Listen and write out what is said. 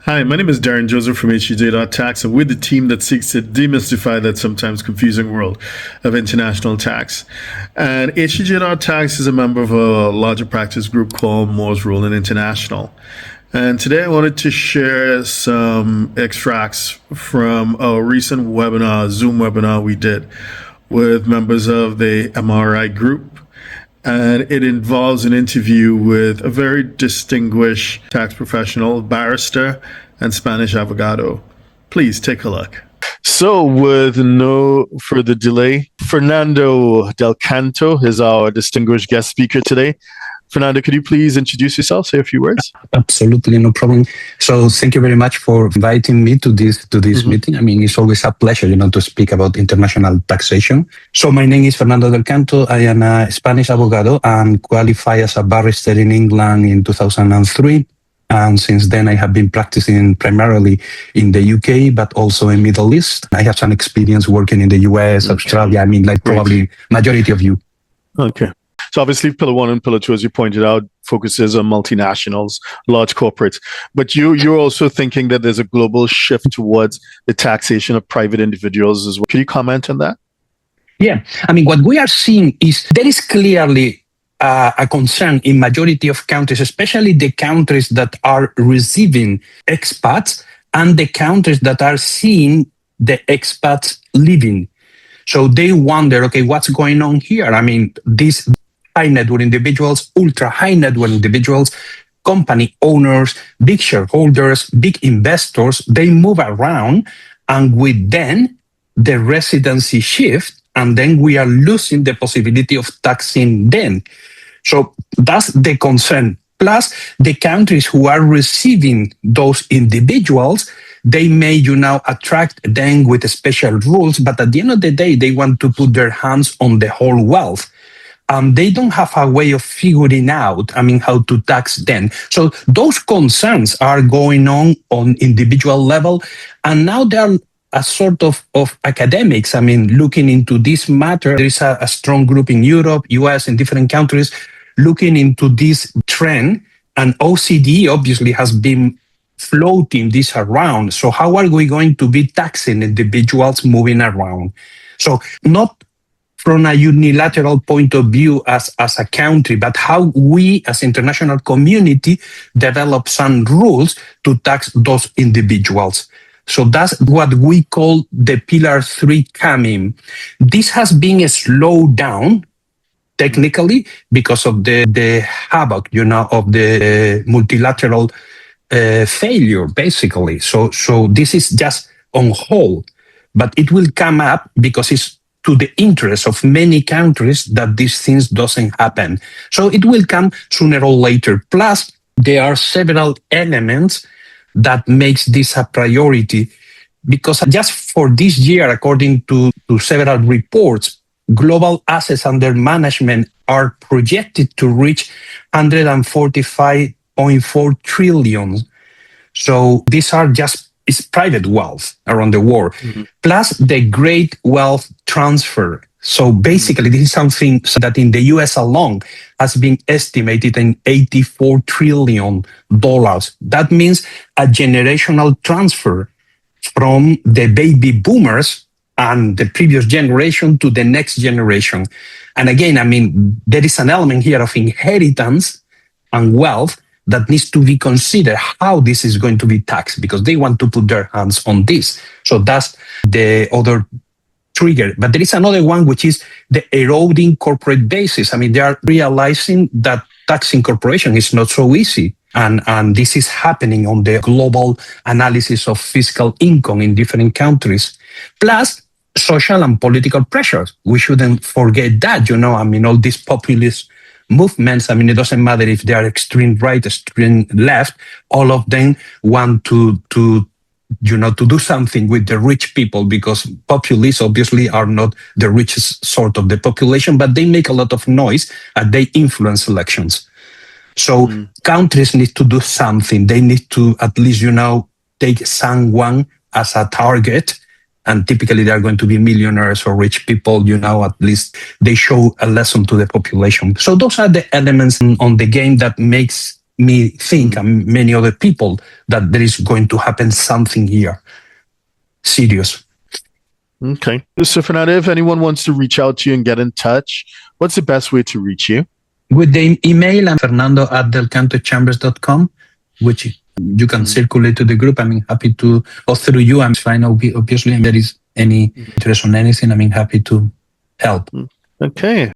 Hi, my name is Darren Joseph from HEJ.tax, and we're the team that seeks to demystify that sometimes confusing world of international tax. And HEJ.tax is a member of a larger practice group called Moore's Rule and International. And today I wanted to share some extracts from a recent webinar, Zoom webinar we did with members of the MRI group. And it involves an interview with a very distinguished tax professional, barrister, and Spanish abogado. Please take a look. So, with no further delay, Fernando Del Canto is our distinguished guest speaker today. Fernando, could you please introduce yourself, say a few words? Absolutely, no problem. So thank you very much for inviting me to this meeting. I mean, it's always a pleasure, to speak about international taxation. So my name is Fernando Del Canto. I am a Spanish abogado and qualified as a barrister in England in 2003. And since then, I have been practicing primarily in the UK, but also in Middle East. I have some experience working in the US, Australia. I mean, like probably majority of you. Okay. So obviously, Pillar 1 and Pillar 2, as you pointed out, focuses on multinationals, large corporates. But you're also thinking that there's a global shift towards the taxation of private individuals as well. Can you comment on that? Yeah. I mean, what we are seeing is there is clearly a concern in majority of countries, especially the countries that are receiving expats and the countries that are seeing the expats living. So they wonder, okay, what's going on here? I mean, these high net worth individuals, ultra high net worth individuals, company owners, big shareholders, big investors, they move around, and with then the residency shift, and then we are losing the possibility of taxing them. So that's the concern. Plus, the countries who are receiving those individuals, they may, attract them with special rules, but at the end of the day, they want to put their hands on the whole wealth. They don't have a way of figuring out, how to tax them. So those concerns are going on individual level. And now there are a sort of academics, looking into this matter. There is a strong group in Europe, US, and different countries looking into this trend. And OECD obviously has been floating this around. So how are we going to be taxing individuals moving around? So not from a unilateral point of view as a country, but how we as international community develop some rules to tax those individuals. So that's what we call the Pillar 3 coming. This has been slowed down technically because of the havoc, of the multilateral failure, basically. So this is just on hold, but it will come up because it's to the interest of many countries that these things doesn't happen. So it will come sooner or later. Plus, there are several elements that makes this a priority, because just for this year, according to several reports, global assets under management are projected to reach 145.4 trillion. So these are just is private wealth around the world, plus the great wealth transfer. So basically, this is something that in the US alone has been estimated in $84 trillion. That means a generational transfer from the baby boomers and the previous generation to the next generation. And again, there is an element here of inheritance and wealth that needs to be considered how this is going to be taxed, because they want to put their hands on this. So that's the other trigger. But there is another one, which is the eroding corporate basis. They are realizing that taxing corporation is not so easy. And this is happening on the global analysis of fiscal income in different countries. Plus, social and political pressures. We shouldn't forget that, all these populist movements, it doesn't matter if they are extreme right, extreme left, all of them want to do something with the rich people, because populists obviously are not the richest sort of the population, but they make a lot of noise and they influence elections. So countries need to do something. They need to at least, take someone as a target. And typically they are going to be millionaires or rich people, at least they show a lesson to the population. So those are the elements on the game that makes me think, and many other people, that there is going to happen something here serious. Okay. So, Fernando, if anyone wants to reach out to you and get in touch, what's the best way to reach you? With the email, I'm fernando@delcantechambers.com, which you can circulate to the group. I'm happy to, or through you, I'm fine. Obviously, if there is any interest on anything, I'm happy to help. Okay.